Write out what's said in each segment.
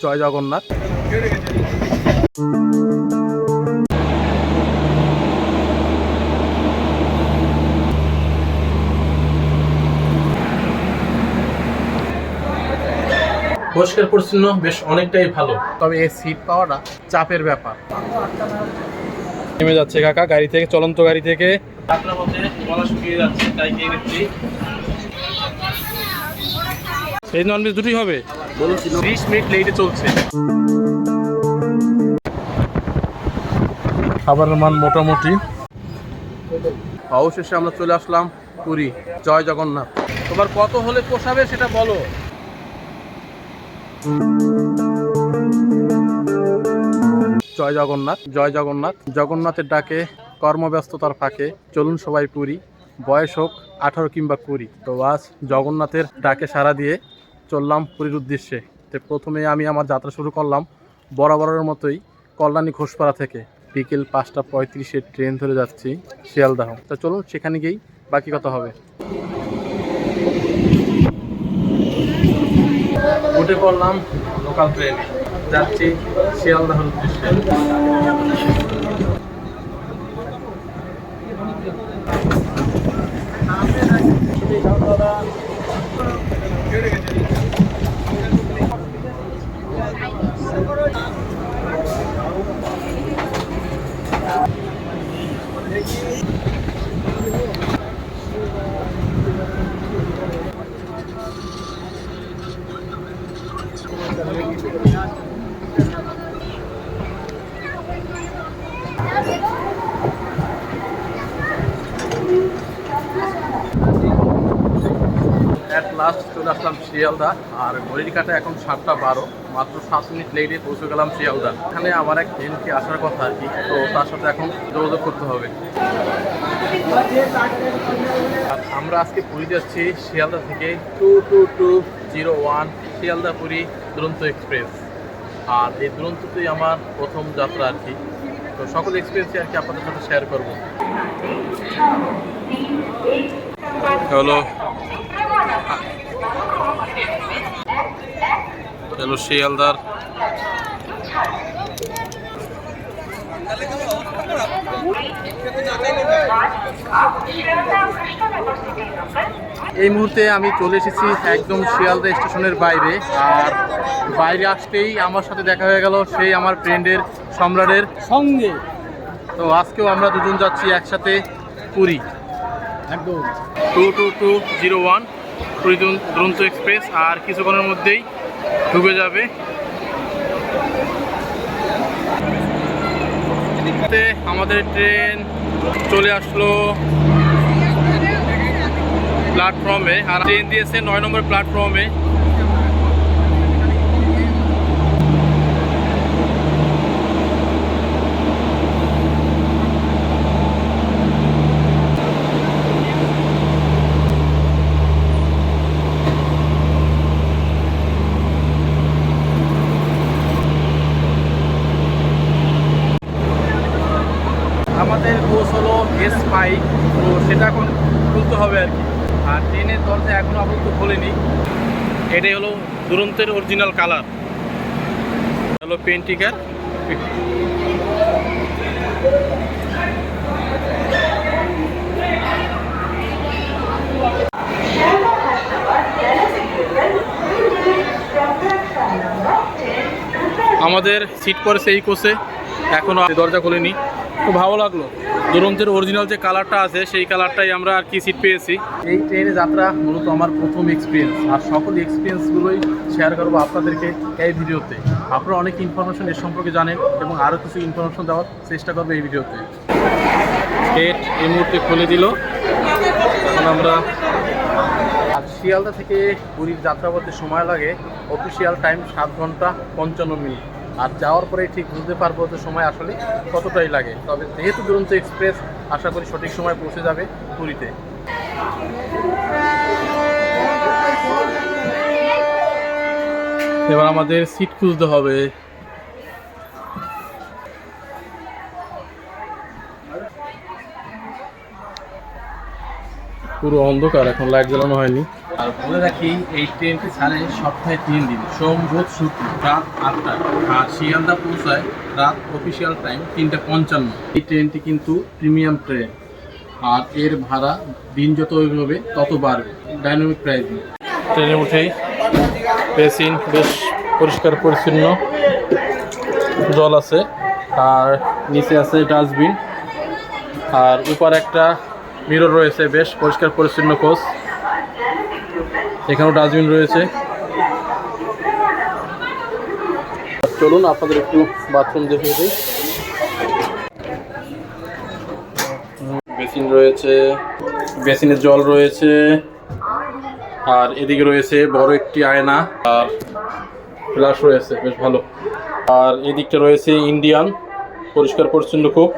জয় জগন্নাথ। পরিষ্কার পরিচ্ছন্ন বেশ অনেকটাই ভালো, তবে এই সিট পাওয়াটা চাপের ব্যাপার। নেমে যাচ্ছে কাকা গাড়ি থেকে, চলন্ত গাড়ি থেকে। যাত্রার পথে গলা শুকিয়ে যাচ্ছে, তাই গিয়ে নিচ্ছি। এই ননভেজ দুটোই হবে, 30 মিনিট লেটে চলছে। খাবারের মান মোটামুটি। অবশেষে আমরা চলে আসলাম পুরী। জয় জগন্নাথ। তোমার কত হলে পোষাবে সেটা বলো। জয় জগন্নাথ, জয় জগন্নাথ। জগন্নাথের ডাকে, কর্মব্যস্ততার ফাঁকে চলুন সবাই পুরী। বয়স হোক 18 কিংবা 20। তো আজ জগন্নাথের ডাকে সাড়া দিয়ে চললাম পুরীর উদ্দেশ্যে। তো প্রথমে আমি আমার যাত্রা শুরু করলাম বরাবরের মতোই কল্যাণী ঘোষপাড়া থেকে। বিকেল 5:35 ট্রেন ধরে যাচ্ছি শিয়ালদাহ। তো চলুন সেখানে গিয়েই বাকি কথা হবে। উঠে পড়লাম লোকাল ট্রেনে, যাচ্ছি শিয়ালদাহর উদ্দেশ্যে। অ্যাট লাস্ট চলে আসলাম শিয়ালদা। আর ঘড়ির কাটা এখন 7:12, মাত্র 7 মিনিট লেটে পৌঁছে গেলাম শিয়ালদা। এখানে আমার এক ফ্রেন্ডকে আসার কথা আর কি, তো তার সাথে এখন যোগাযোগ করতে হবে। আর আমরা আজকে পুরী যাচ্ছি শিয়ালদা থেকে 22201 শিয়ালদা পুরী দুরন্ত এক্সপ্রেস। আর এই দুরন্ততেই আমার প্রথম যাত্রা আর কি। তো সকল এক্সপিরিয়েন্সই আর কি আপনাদের সাথে শেয়ার করবো। হলো শিয়ালদার এই মুহূর্তে আমি চলে এসেছি একদম শিয়ালদা স্টেশনের বাইরে। আর বাইরে আসতেই আমার সাথে দেখা হয়ে গেল সেই আমার ফ্রেন্ডের সম্রাটের সঙ্গে। তো আজকেও আমরা দুজন যাচ্ছি একসাথে পুরী, একদম 22201 পুরী দুরন্ত এক্সপ্রেস। আর কিছুক্ষণের মধ্যেই ঢুকে যাবে। আমাদের ট্রেন চলে আসলো প্ল্যাটফর্মে। আর ট্রেন দিয়েছে 9 নম্বর প্ল্যাটফর্মে। আমাদের কোচ হলো S5, তো সেটা এখন খুলতে হবে আর কি। আর ট্রেনের দরজা এখনও আপাতত খোলেনি। এটাই হলো দুরন্তের অরিজিনাল কালার, হলো পেন্টিকার। আমাদের সিট পড়েছে এই কোচে, এখনও দরজা খোলেনি। খুব ভালো লাগলো, দুরন্তের অরিজিনাল যে কালারটা আছে সেই কালারটাই আমরা আর কি সিট পেয়েছি। এই ট্রেনে যাত্রা মূলত আমার প্রথম এক্সপিরিয়েন্স। আর সকল এক্সপিরিয়েন্সগুলোই শেয়ার করবো আপনাদেরকে এই ভিডিওতে। আপনারা অনেক ইনফরমেশন এর সম্পর্কে জানেন এবং আরও কিছু ইনফরমেশন দেওয়ার চেষ্টা করবো এই ভিডিওতে। গেট এই মুহূর্তে খুলে দিল। এখন আমরা শিয়ালদা থেকে পুরীর যাত্রা করতে সময় লাগে অফিসিয়াল টাইম 7 ঘন্টা 55 মিনিট। আর যাওয়ার পরে ঠিক বুঝতে পারবো যে সময় আসলে কতটাই লাগে। তবে যেহেতু দুরন্ত এক্সপ্রেস, আশা করি সঠিক সময় পৌঁছে যাবে পুরীতে। এবার আমাদের সিট খুঁজতে হবে। পুরো অন্ধকার, এখন লাইট জ্বালানো হয়নি। আর বলে রাখি এই ট্রেনটি ছাড়ে সপ্তাহে 3 দিন, সোম বুধ শুক্র রাত 8টায়, আর শিয়ালদা পৌঁছায় রাত অফিসিয়াল টাইম 3:55। এই ট্রেনটি কিন্তু প্রিমিয়াম ট্রেন, আর এর ভাড়া দিন যত এগোবে তত বাড়বে, ডাইনামিক প্রাইসিং। ট্রেনে উঠেই বেসিন বেশ পরিষ্কার পরিচ্ছন্ন, জল আছে, আর নিচে আছে ডাস্টবিন, আর উপর একটা মিরর রয়েছে, বেশ পরিষ্কার পরিচ্ছন্ন কোচ। এখানেও ডাস্টবিন রয়েছে। চলুন আপনাদের একটু বাথরুম দেখিয়ে দিই। বেসিন রয়েছে, বেসিনের জল রয়েছে, আর এদিকে রয়েছে বড় একটি আয়না, আর ফ্ল্যাশ রয়েছে, বেশ ভালো। আর এদিকটা রয়েছে ইন্ডিয়ান, পরিষ্কার পরিচ্ছন্ন খুব।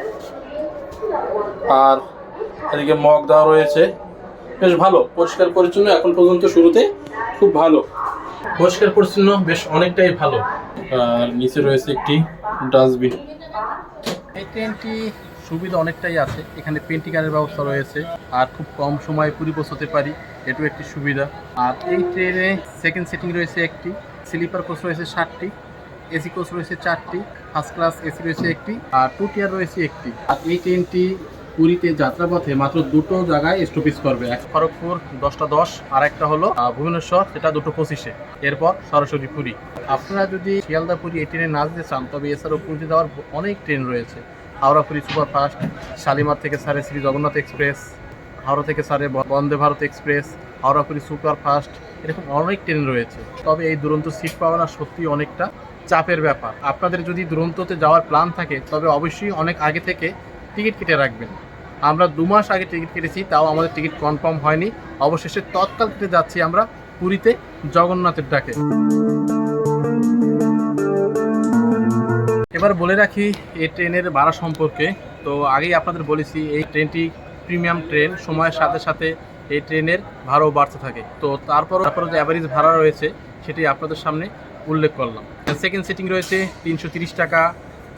আর এদিকে মগ দেওয়া রয়েছে, বেশ ভালো, পরিষ্কার পরিচ্ছন্ন। এখন পর্যন্ত শুরুতে খুব ভালো, পরিষ্কার পরিচ্ছন্ন, বেশ অনেকটাই ভালো। আর নিচে রয়েছে একটি ডাস্টবিন। এই ট্রেনটি সুবিধা অনেকটাই আছে, এখানে পেন্টিকারের ব্যবস্থা রয়েছে, আর খুব কম সময়ে পুরী পৌঁছতে পারি, এটাও একটি সুবিধা। আর এই ট্রেনে সেকেন্ড সিটিং রয়েছে একটি, স্লিপার কোচ রয়েছে 7টি, এসি কোচ রয়েছে 4টি, ফার্স্ট ক্লাস এসি রয়েছে একটি, আর 2 টিয়ার রয়েছে একটি। আর এই ট্রেনটি পুরীতে যাত্রাপথে মাত্র 2টো জায়গায় স্টপেজ করবে, এক খড়গপুর 10:10, আর একটা হলো ভুবনেশ্বর, সেটা 2:25-এ। এরপর সরাসরি পুরী। আপনারা যদি শিয়ালদা পুরী এই ট্রেনে না যেতে চান, তবে এছাড়াও পুরীতে যাওয়ার অনেক ট্রেন রয়েছে। হাওড়া পুরী সুপারফাস্ট, শালিমার থেকে সারে শ্রী জগন্নাথ এক্সপ্রেস, হাওড়া থেকে সারে বন্দে ভারত এক্সপ্রেস, হাওড়া পুরী সুপারফাস্ট, এরকম অনেক ট্রেন রয়েছে। তবে এই দুরন্ত সিট পাওয়া না সত্যি অনেকটা চাপের ব্যাপার। আপনাদের যদি দুরন্ততে যাওয়ার প্ল্যান থাকে, তবে অবশ্যই অনেক আগে থেকে টিকিট কেটে রাখবেন। আমরা 2 মাস আগে টিকিট কেটেছি, তাও আমাদের টিকিট কনফার্ম হয়নি। অবশেষে তৎকাল কেটে যাচ্ছি আমরা পুরীতে জগন্নাথের ডাকে। এবার বলে রাখি এই ট্রেনের ভাড়া সম্পর্কে। তো আগেই আপনাদের বলেছি এই ট্রেনটি প্রিমিয়াম ট্রেন, সময়ের সাথে সাথে এই ট্রেনের ভাড়াও বাড়তে থাকে। তো তারপরও যে অ্যাভারেজ ভাড়া রয়েছে সেটি আপনাদের সামনে উল্লেখ করলাম। সেকেন্ড সিটিং রয়েছে 330 টাকা,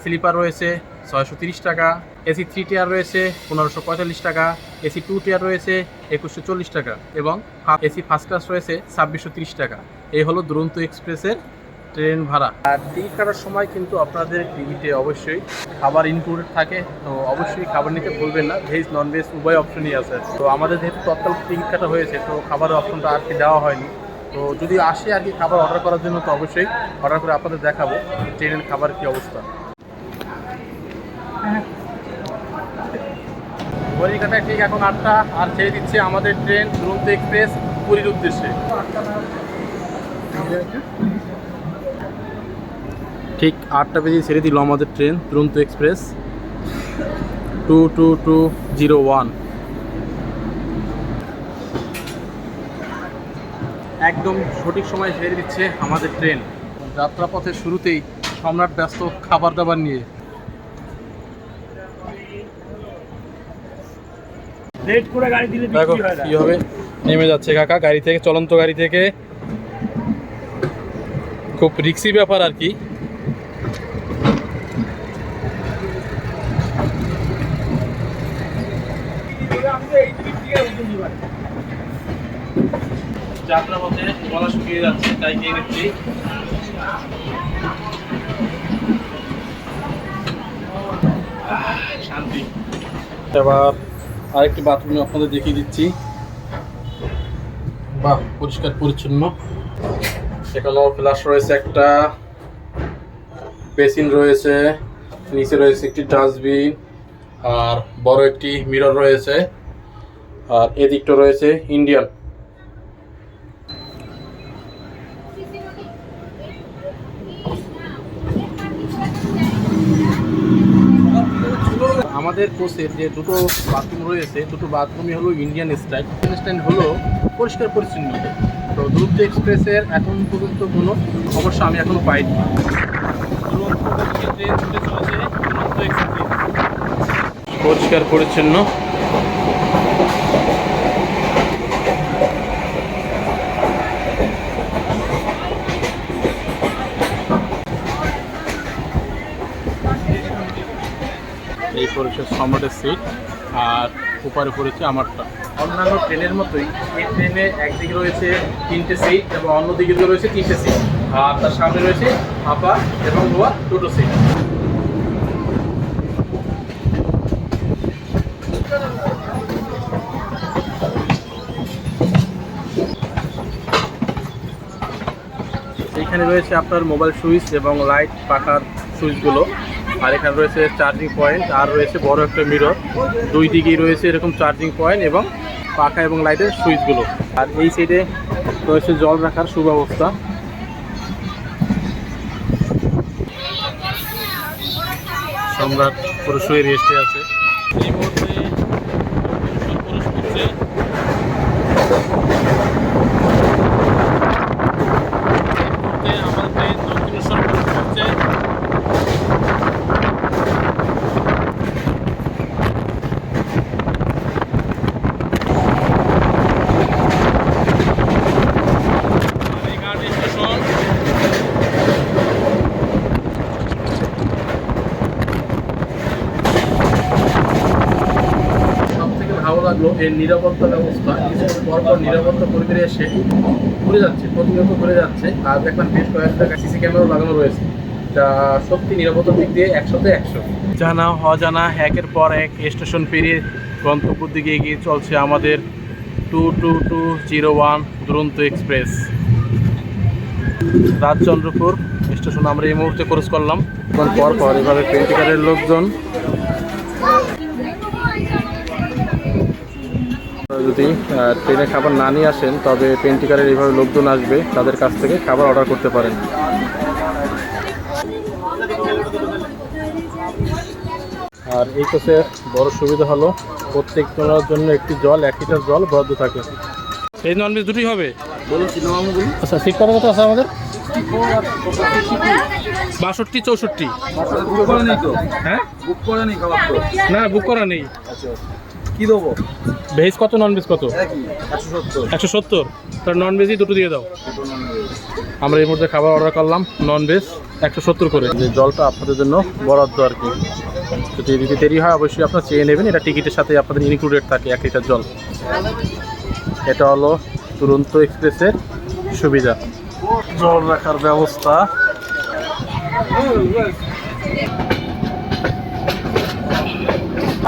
স্লিপার রয়েছে 630 টাকা, এসি 3 টিয়ার রয়েছে 1545 টাকা, এসি 2 টিয়ার রয়েছে 2140 টাকা, এবং এসি ফার্স্ট ক্লাস রয়েছে 2630 টাকা। এই হলো দুরন্ত এক্সপ্রেসের ট্রেন ভাড়া। আর টিকিট কাটার সময় কিন্তু আপনাদের টিকিটে অবশ্যই খাবার ইনক্লুডেড থাকে, তো অবশ্যই খাবার নিতে ভুলবেন না। ভেজ নন ভেজ উভয় অপশনই আছে। তো আমাদের যেহেতু তৎকাল টিকিট কাটা হয়েছে, তো খাবারের অপশনটা আর কি দেওয়া হয়নি। তো যদি আসে আর কি খাবার অর্ডার করার জন্য, তো অবশ্যই অর্ডার করে আপনাদের দেখাবো ট্রেনের খাবার কী অবস্থা। ঘড়িকাটায় ঠিক এখন 8টা, আর ছেড়ে দিচ্ছে আমাদের ট্রেন দুরন্ত এক্সপ্রেস পুরীর উদ্দেশ্যে। ঠিক 8টা বেজে ছেড়ে দিল আমাদের ট্রেন দুরন্ত এক্সপ্রেস 22201। একদম সঠিক সময় ছেড়ে দিচ্ছে আমাদের ট্রেন। যাত্রাপথের শুরুতেই সম্রাট ব্যস্ত খাবার দাবার নিয়ে। দেখো কিভাবে নেমে যাচ্ছে কাকা গাড়ি থেকে, চলন্ত গাড়ি থেকে। খুব রিস্কি ব্যাপার আর কি। যাত্রাপথে গলা শুকিয়ে যাচ্ছে, তাই খেয়ে নিচ্ছি। শান্তি। এবার আরেকটি বাথরুমে আপনাদের দেখিয়ে দিচ্ছি। বাহ, পরিষ্কার পরিচ্ছন্ন। এখানেও ফ্ল্যাশ রয়েছে, একটা বেসিন রয়েছে, নিচে রয়েছে একটি ডাস্টবিন, আর বড় একটি মিরর রয়েছে, আর এদিকটা রয়েছে ইন্ডিয়ান। আমাদের কোচের যে 2টো বাথরুম রয়েছে, 2টো বাথরুমই হলো ইন্ডিয়ান স্টাইল। স্ট্যান্ড হলো পরিষ্কার পরিচ্ছন্ন। তো দুরন্ত এক্সপ্রেসের এখন পর্যন্ত কোনো সমস্যা আমি এখনো পাইনি। ট্রেন ছুটে চলেছে দুরন্ত এক্সপ্রেস, পরিষ্কার পরিচ্ছন্ন। এই পরিষ্কার সম্রাটের সিট, আর উপরে পড়েছে আমারটা। অন্যান্য ট্রেনের মতোই এই ট্রেনে একদিকে রয়েছে 3টে সিট এবং অন্যদিকে রয়েছে 3টে সিট, আর তার সামনে রয়েছে আপার এবং লোয়ার দুটো সিট। এখানে রয়েছে আপনার মোবাইল সুইচ এবং লাইট পাখার সুইচগুলো, আর এখানে রয়েছে চার্জিং পয়েন্ট, আর রয়েছে বড় একটা মিরর। দুই দিকেই রয়েছে এরকম চার্জিং পয়েন্ট এবং পাখা এবং লাইটের সুইচগুলো। আর এই সাইডে রয়েছে জল রাখার সুব্যবস্থা। সম্রাট পুরো শুয়ে রেস্টে আছে। এই মুহূর্তে পুরুষ করছে। ভালো লাগলো এর নিরাপত্তা ব্যবস্থা। কিছুক্ষণ পরপর নিরাপত্তা কর্মীরা এসে ঘুরে যাচ্ছে, প্রতিনিয়ত ঘুরে যাচ্ছে। আর দেখলাম বেশ কয়েকটা সিসি ক্যামেরা লাগানো রয়েছে, যা সত্যি নিরাপত্তার দিক দিয়ে 100তে 100। জানা অজানা একের পর এক স্টেশন পেরিয়ে গন্তব্যের দিকে এগিয়ে চলছে আমাদের 22201 দুরন্ত এক্সপ্রেস। রাজচন্দ্রপুর স্টেশন আমরা এই মুহূর্তে ক্রস করলাম। পর এভাবে পেন্টিকারের লোকজন যদি ট্রেনে খাবার না নিয়ে আসেন, তবে পেন্টিকারের এইভাবে লোকজন আসবে, তাদের কাছ থেকে খাবার অর্ডার করতে পারেন। আর এই কোচে বড় সুবিধা হলো প্রত্যেকজনের জন্য একটি জল 1 লিটার জল বরাদ্দ থাকে। এই ননভেজ দুটোই হবে। আচ্ছা, সিট কত কত আছে আমাদের? 62 64। হ্যাঁ, না বুক করা নেই। কি দেবো? ভেজ কত, নন ভেজ কত? 170। তার নন ভেজই দুটো দিয়ে দাও। আমরা এই মুহূর্তে খাবার অর্ডার করলাম, নন ভেজ 170 করে। যে জলটা আপনাদের জন্য বরাদ্দ আর কি। যদি দিতে দেরি হয় অবশ্যই আপনারা চেয়ে নেবেন, এটা টিকিটের সাথে আপনাদের ইনক্লুডেড থাকে 1 লিটার জল। এটা হলো দুরন্ত এক্সপ্রেসের সুবিধা, জল রাখার ব্যবস্থা।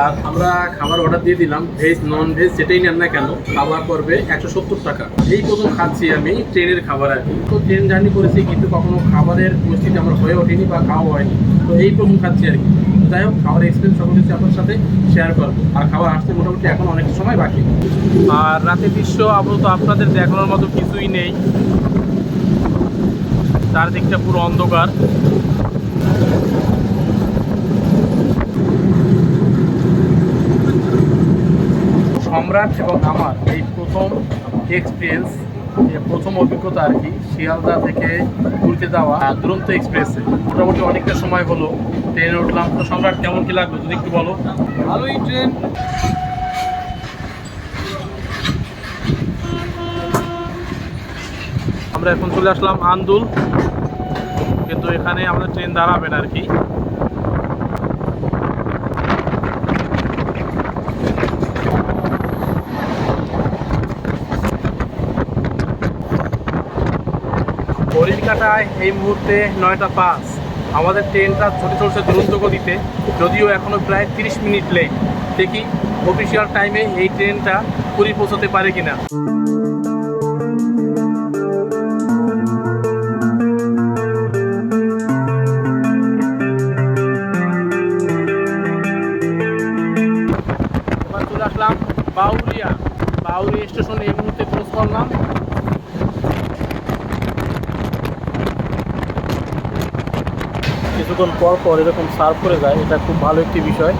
আর আমরা খাবার অর্ডার দিয়ে দিলাম, ভেজ নন ভেজ যেটাই নেন না কেন খাবার পড়বে 170 টাকা। এই প্রথম খাচ্ছি আমি ট্রেনের খাবার আর কি। তো ট্রেন জার্নি করেছি কিন্তু কখনো খাবারের পরিস্থিতি আমার হয়ে ওঠেনি বা খাওয়া হয়নি, তো এই প্রথম খাচ্ছি আর কি। যাই হোক, খাবার এক্সপিরিয়েন্স সকল কিছু আপনার সাথে শেয়ার করবো। আর খাবার আসতে মোটামুটি এখন অনেক সময় বাকি। আর রাতের দৃশ্য আপাতত আপনাদের দেখানোর মতো কিছুই নেই, চারদিকটা পুরো অন্ধকার। সম্রাট এবং আমার এই প্রথম এক্সপিরিয়েন্স, প্রথম অভিজ্ঞতা আর কি, শিয়ালদা থেকে ঘুরতে যাওয়া দুরন্ত এক্সপ্রেসে। মোটামুটি অনেকটা সময় হলো ট্রেনে উঠলাম। তো সম্রাট, কেমন কি লাগলো যদি একটু বলো। ভালোই ট্রেন। আমরা এখন চলে আসলাম আন্দুল, কিন্তু এখানে আমাদের ট্রেন দাঁড়াবে না আর কি। ঘড়ির এই মুহূর্তে 9টা 5। আমাদের ট্রেনটা ছুটে চলছে দ্রুত গতিতে, যদিও এখনও প্রায় 30 মিনিট লেট। দেখি অফিসিয়াল টাইমে এই ট্রেনটা পুরী পৌঁছতে পারে কিনা। এবার চলে আসলাম বাউরিয়া স্টেশনে এই মুহূর্তে ক্রস করলাম। কিছুক্ষণ পর পর এরকম সার্ভ করে যায়, এটা খুব ভালো একটি বিষয়।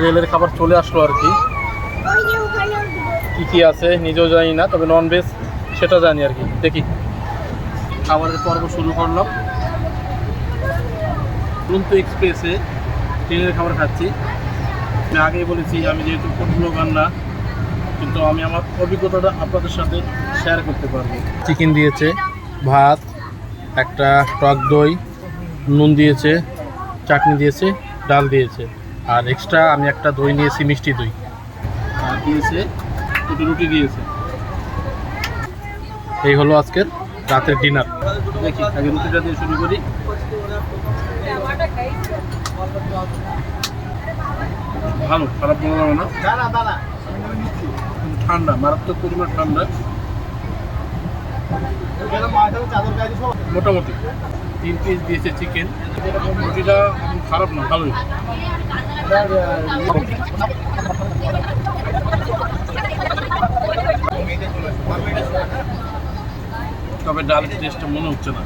রেলের খাবার চলে আসলো আর কি। কী কী আছে নিজেও জানি না, তবে নন ভেজ সেটা জানি আর কি। দেখি, খাবারের পর্ব শুরু করলাম। দুরন্ত এক্সপ্রেসে ট্রেনের খাবার খাচ্ছি। আমি আগেই বলেছি আমি যেহেতু ফুড ব্লগার না, কিন্তু আমি আমার অভিজ্ঞতাটা আপনাদের সাথে শেয়ার করতে পারবো। চিকেন দিয়েছে, ভাত, একটা টক দই, নুন দিয়েছে, চাটনি দিয়েছে, ডাল দিয়েছে, আর এক্সট্রা আমি একটা দই নিয়েছি, মিষ্টি দই, আর দিয়েছে দুটো রুটি দিয়েছে। এই হলো আজকের রাতের ডিনার। দেখি আগে রুটিটা দিয়ে শুরু করি। ভালো, খারাপ মনে হবে না। ঠান্ডা, মারাত্মক পরিমাণ ঠান্ডা। মোটামুটি 3 পিস দিয়েছে চিকেন। রুটিটা খারাপ না, ভালোই। তবে ডাল টেস্টটা মনে হচ্ছে না।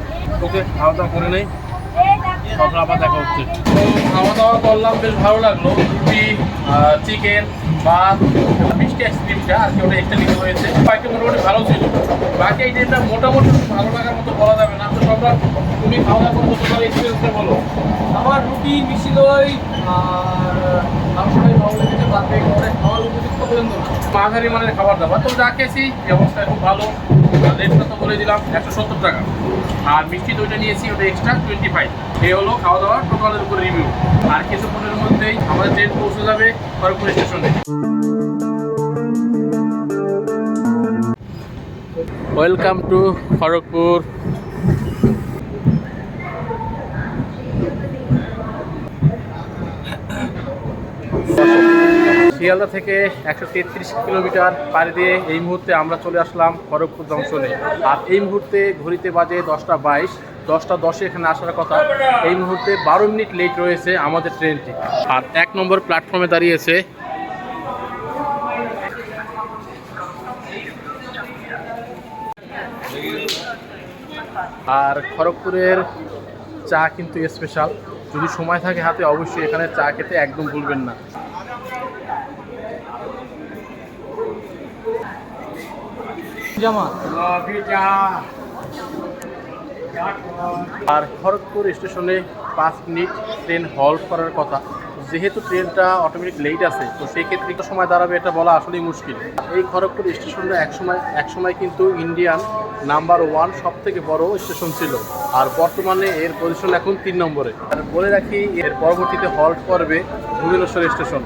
ওকে, খাওয়া দাওয়া করে নেই, তারপর আবার দেখা হচ্ছে। তো খাওয়া দাওয়া করলাম, বেশ ভালো লাগলো। রুটি, চিকেন, ভাত, মিষ্টি আইসক্রিমটা আর কি ওটা একটা নিতে হয়েছে। বাইকটা মোটামুটি ভালো ছিল। বাকি এই ডেটা মোটামুটি ভালো লাগার মতো বলা যাবে না। তো সবরা তুমি খাওয়া দাওয়া করবো, তোমার এক্সপিরিয়েন্সটা বলো। আমার রুটি, মিষ্টি দই আর মাংসটাই ভালো লেগেছে। বাকি খাওয়ার উপযুক্ত পর্যন্ত না। মাঝারি মানের খাবার দাবার তো যা খেয়েছি, ব্যবস্থা খুব ভালো। রেটটা তো বলে দিলাম 170 টাকা। আর মিষ্টি দইটা নিয়েছি, ওটা এক্সট্রা 25। এই হলো খাওয়া দাওয়া টোটালের উপর রিভিউ। আর কিছুক্ষণের মধ্যেই আমাদের ট্রেন পৌঁছে যাবে খড়গপুর স্টেশনে। Welcome to Kharagpur. শিয়ালদা থেকে 133 কিলোমিটার পাড়ি দিয়ে এই মুহূর্তে আমরা চলে আসলাম খড়গপুর জংশনে। আর এই মুহূর্তে ঘড়িতে বাজে 10টা 22। 10টা 10-এ এখানে আসার কথা। এই মুহূর্তে 12 মিনিট লেট রয়েছে আমাদের ট্রেনটি। আর 1 নম্বর প্ল্যাটফর্মে দাঁড়িয়েছে। আর খড়গপুরের চা কিন্তু স্পেশাল। যদি সময় থাকে হাতে, অবশ্যই এখানে চা খেতে একদম ভুলবেন না। আর খড়গপুর স্টেশনে 5 মিনিট ট্রেন হল্ট করার কথা। যেহেতু ট্রেনটা অটোমেটিক লেট আছে, তো সেই ক্ষেত্রে একটু সময় দাঁড়াবে এটা বলা আসলেই মুশকিল। এই খড়গপুর স্টেশনটা একসময় কিন্তু ইন্ডিয়ান নাম্বার 1 সবথেকে বড় স্টেশন ছিল। আর বর্তমানে এর পজিশন এখন 3 নম্বরে। আর বলে রাখি, এর পরবর্তীতে হল্ট করবে ভুবনেশ্বর স্টেশন,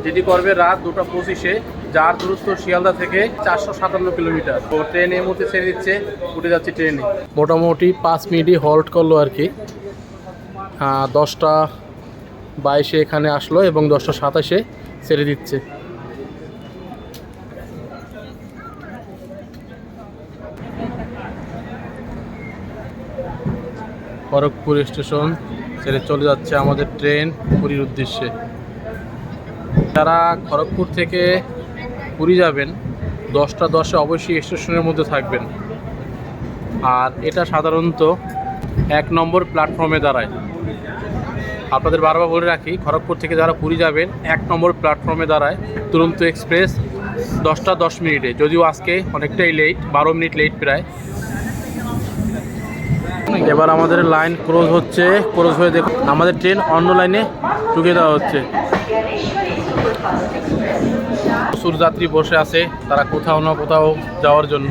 যেটি করবে রাত 2টা 25-এ, যার দূরত্ব শিয়ালদা থেকে 457 কিলোমিটার। তো ট্রেন এই মুহূর্তে ছেড়ে দিচ্ছে, উঠে যাচ্ছে ট্রেনে। মোটামুটি 5 মিনিটই হল্ট করলো আর কি। 10টা 22-এ এখানে আসলো এবং 10টা 27-এ ছেড়ে দিচ্ছে। খড়গপুর স্টেশন ছেড়ে চলে যাচ্ছে আমাদের ট্রেন পুরীর উদ্দেশ্যে। যারা খড়গপুর থেকে পুরী যাবেন, 10টা 10-এ অবশ্যই স্টেশনের মধ্যে থাকবেন। আর এটা সাধারণত 1 নম্বর প্ল্যাটফর্মে দাঁড়ায়। আপনাদের বারবার বলে রাখি, খড়গপুর থেকে যারা পুরী যাবেন 1 নম্বর প্ল্যাটফর্মে দাঁড়ায় দুরন্ত এক্সপ্রেস 10টা 10 মিনিটে। যদিও আজকে অনেকটাই লেট, 12 মিনিট লেট প্রায়। এবার আমাদের লাইন ক্রস হচ্ছে। ক্রস হয়ে দেখুন আমাদের ট্রেন অন্য লাইনে ঢুকে দেওয়া হচ্ছে। প্রচুর যাত্রী বসে আছে, তারা কোথাও না কোথাও যাওয়ার জন্য।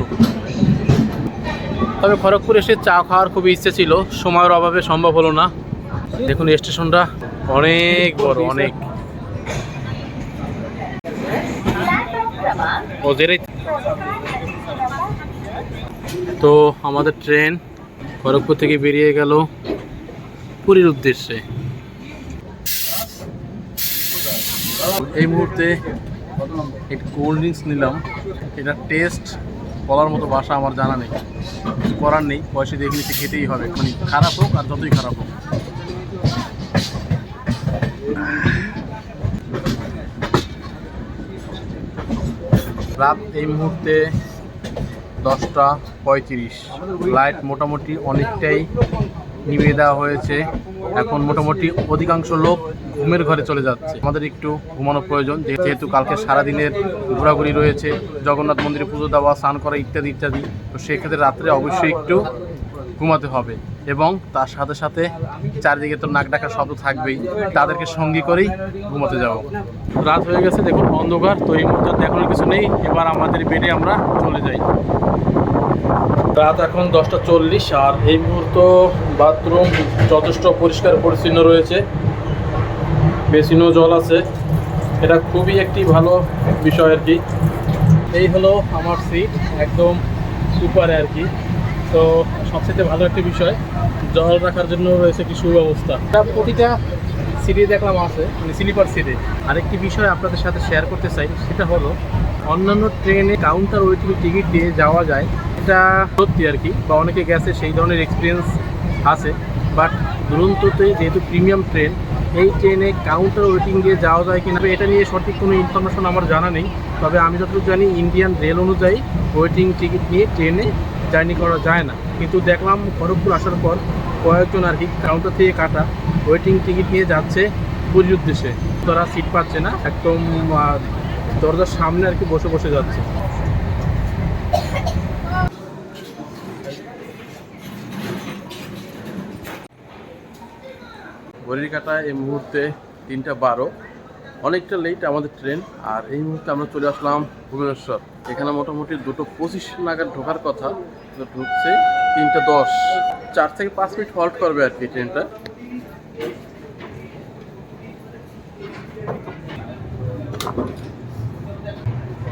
তবে খড়গপুর এসে চা খাওয়ার খুবই ইচ্ছে ছিল, সময়ের অভাবে সম্ভব হলো না। দেখুন স্টেশনটা অনেক বড়, অনেক। তো আমাদের ট্রেন খড়গপুর থেকে বেরিয়ে গেল পুরীর উদ্দেশ্যে। এই মুহূর্তে একটু কোল্ড ড্রিঙ্কস নিলাম। এটা টেস্ট বলার মতো ভাষা আমার জানা নেই, কিছু করার নেই। পয়সা দিয়ে নিচে খেতেই হবে, এখনই খারাপ হোক আর যতই খারাপ হোক। রাত এই মুহূর্তে 10টা 35। লাইট মোটামুটি অনেকটাই নিভিয়ে দেওয়া হয়েছে। এখন মোটামুটি অধিকাংশ লোক ঘুমের ঘরে চলে যাচ্ছে। আমাদের একটু ঘুমানোর প্রয়োজন, যেহেতু কালকে সারাদিনের ঘোরাঘুরি রয়েছে, জগন্নাথ মন্দিরে পুজো দেওয়া, স্নান করা ইত্যাদি ইত্যাদি। তো সেক্ষেত্রে রাত্রে অবশ্যই একটু ঘুমাতে হবে এবং তার সাথে সাথে চারিদিকে তো নাক ডাকার শব্দ থাকবেই, তাদেরকে সঙ্গী করেই ঘুমাতে যাব। রাত হয়ে গেছে, দেখুন অন্ধকার, তো এই মুহূর্তে দেখানোর কিছু নেই। এবার আমাদের বেডে আমরা চলে যাই। রাত এখন 10:40 আর এই মুহূর্ত বাথরুম যথেষ্ট পরিষ্কার পরিচ্ছন্ন রয়েছে, বেসিনও জল আছে। এটা খুবই একটি ভালো বিষয় আর কি। এই হলো আমার সিট, একদম সুপারে আর কি। তো সবচেয়ে ভালো একটা বিষয়, জল রাখার জন্য রয়েছে কি সুব্যবস্থা। প্রতিটা সিটে দেখলাম আছে, মানে স্লিপার সিটে। আরেকটি বিষয় আপনাদের সাথে শেয়ার করতে চাই, সেটা হলো অন্যান্য ট্রেনে কাউন্টার ওয়েটিং টিকিট দিয়ে যাওয়া যায়, এটা সত্যি আর কি, বা অনেকে গেছে, সেই ধরনের এক্সপিরিয়েন্স আছে। বাট দুরন্ততে যেহেতু প্রিমিয়াম ট্রেন, এই ট্রেনে কাউন্টার ওয়েটিং দিয়ে যাওয়া যায় কিনা এটা নিয়ে সঠিক কোনো ইনফরমেশন আমার জানা নেই। তবে আমি যতটুকু জানি ইন্ডিয়ান রেল অনুযায়ী ওয়েটিং টিকিট নিয়ে ট্রেনে জার্নি করা যায় না। কিন্তু দেখলাম খড়গপুর আসার পর কয়েকজন আর কি কাউন্টার থেকে কাটা ওয়েটিং টিকিট নিয়ে যাচ্ছে পুরীর উদ্দেশ্যে। তারা সিট পাচ্ছে না, একদম দরজার সামনে আর কি বসে বসে যাচ্ছে। ঘড়ির কাঁটায় এই মুহূর্তে 3:12, অনেকটা লেট আমাদের ট্রেন। আর এই মুহূর্তে আমরা চলে আসলাম ভুবনেশ্বর। এখানে মোটামুটি 2:25 নাগাদ ঢোকার কথা, ঢুকছে 3:10। 4 থেকে 5 মিনিট হল্ট করবে আর কি ট্রেনটা।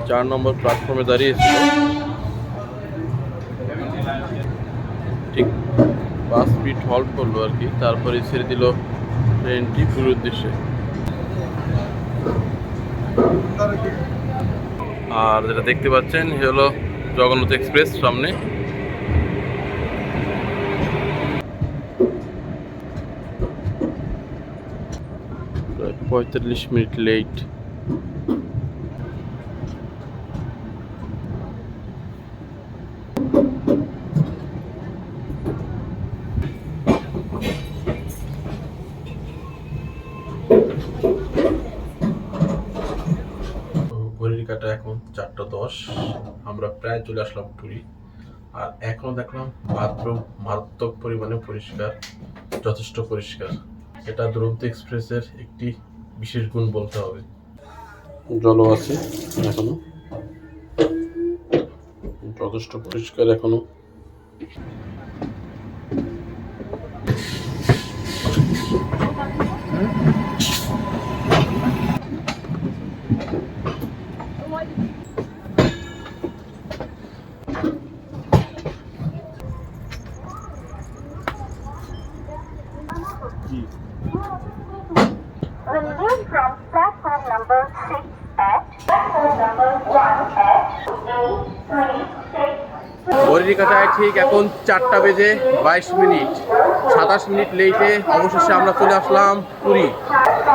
4 নম্বর প্ল্যাটফর্মে দাঁড়িয়েছিল, ঠিক 5 মিনিট হল্ট করলো আর কি, তারপরে ছেড়ে দিল ট্রেনটি পুরীর উদ্দেশ্যে। আর যেটা দেখতে পাচ্ছেন এ হলো জগন্নাথ এক্সপ্রেস সামনে। প্রায় 45 মিনিট লেট। ঘড়ির কাঁটা এখন 4:10, আমরা প্রায় চলে আসলাম পুরী। আর এখনো দেখলাম বাথরুম মারাত্মক পরিমাণে পরিষ্কার, যথেষ্ট পরিষ্কার। এটা দুরন্ত এক্সপ্রেসের একটি বিশেষ গুণ বলতে হবে। জলও আছে এখনো, যথেষ্ট পরিষ্কার এখনো। Release from platform number 6 at platform number 1 at 836. ঘড়ির কাঁটায় ঠিক এখন 4:22 27 মিনিট লেটে অবশেষে আমরা চলে আসলাম পুরী।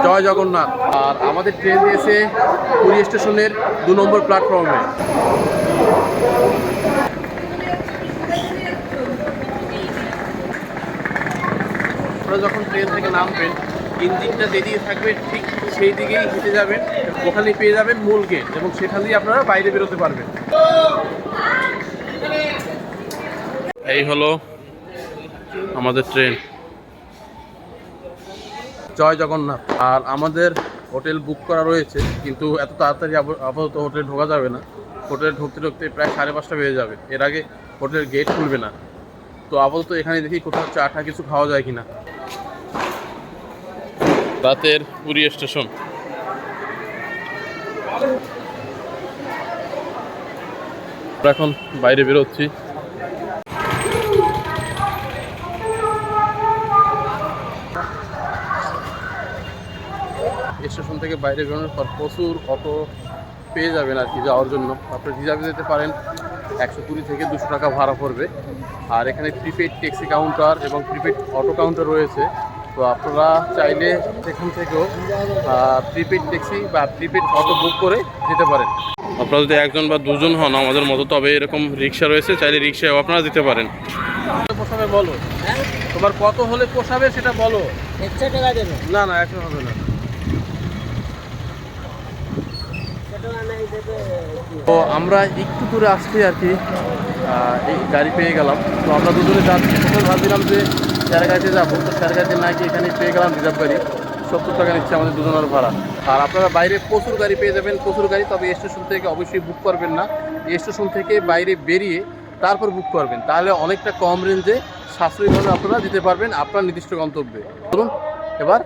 জয় জগন্নাথ। আর আমাদের ট্রেন দিয়েছে পুরী স্টেশনের 2 নম্বর প্ল্যাটফর্মে। আপনারা যখন ট্রেন থেকে নামবেন, ইঞ্জিনটা যেদিকে থাকবে ঠিক সেই দিকেই হেঁটে যাবেন, ওখানে পেয়ে যাবেন মূল গেট, এবং সেখানেই আপনারা বাইরে বেরোতে পারবেন। এই হলো আমাদের ট্রেন। জয় জগন্নাথ। আর আমাদের হোটেল বুক করা রয়েছে, কিন্তু এত তাড়াতাড়ি আপাতত হোটেলে ঢোকা যাবে না। হোটেলে ঢুকতে ঢুকতে প্রায় 5:30 বেজে যাবে, এর আগে হোটেলের গেট খুলবে না। তো আপাতত এখানে দেখি কোথাও চা কিছু খাওয়া যায় কিনা। রাতের পুরী স্টেশন। এখন বাইরে বেরোচ্ছি। স্টেশন থেকে বাইরে বেরোনোর পর প্রচুর অটো পেয়ে যাবেন আর কি যাওয়ার জন্য। আপনি রিজার্ভে যেতে পারেন, 120 থেকে 200 টাকা ভাড়া পড়বে। আর এখানে প্রিপেড ট্যাক্সি কাউন্টার এবং প্রিপেড অটো কাউন্টার রয়েছে। তো আপনারা চাইলে সেখান থেকেও প্রিপেড ট্যাক্সি বা প্রিপেড অটো বুক করে যেতে পারেন। আপনারা যদি 1জন বা 2জন হন আমাদের মতো, তবে এরকম রিক্সা রয়েছে, চাইলে রিক্সায়ও আপনারা যেতে পারেন। পোষাবে বলো, তোমার কত হলে পোষাবে সেটা বলো। 100 টাকা দেবে? না না, 100 হবে না। তো আমরা একটু দূরে আসছি আর কি এই গাড়ি পেয়ে গেলাম। তো আমরা দুজনে যাচ্ছি, প্রথমে ভাবছিলাম যে শেয়ার গাড়িতে যাবো, তো শেয়ার গাড়িতে নাকি এখানে পেয়ে গেলাম রিজার্ভ গাড়ি, 70 টাকা নিচ্ছে আমাদের দুজনের ভাড়া। আর আপনারা বাইরে প্রচুর গাড়ি পেয়ে যাবেন, প্রচুর গাড়ি, তবে স্টেশন থেকে অবশ্যই বুক করবেন না, স্টেশন থেকে বাইরে বেরিয়ে তারপর বুক করবেন, তাহলে অনেকটা কম রেঞ্জে সাশ্রয়ীভাবে আপনারা যেতে পারবেন আপনার নির্দিষ্ট গন্তব্যে। ধরুন এবার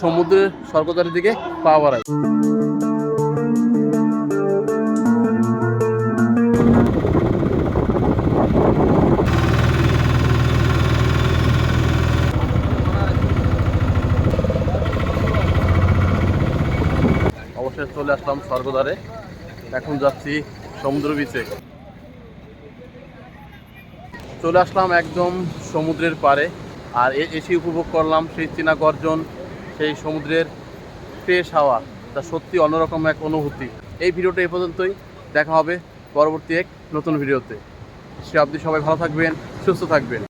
সমুদ্রের স্বর্গদ্বারের দিকে পা বাড়াই। অবশ্যই চলে আসলাম স্বর্গদ্বারে, এখন যাচ্ছি সমুদ্র বিচে। চলে আসলাম একদম সমুদ্রের পাড়ে, আর এসে উপভোগ করলাম সেই চীনা গর্জন, সেই সমুদ্রের ফ্রেশ হাওয়া, তা সত্যি অন্যরকম এক অনুভূতি। এই ভিডিওটা এ পর্যন্তই, দেখা হবে পরবর্তী এক নতুন ভিডিওতে। সে অবধি সবাই ভালো থাকবেন, সুস্থ থাকবেন।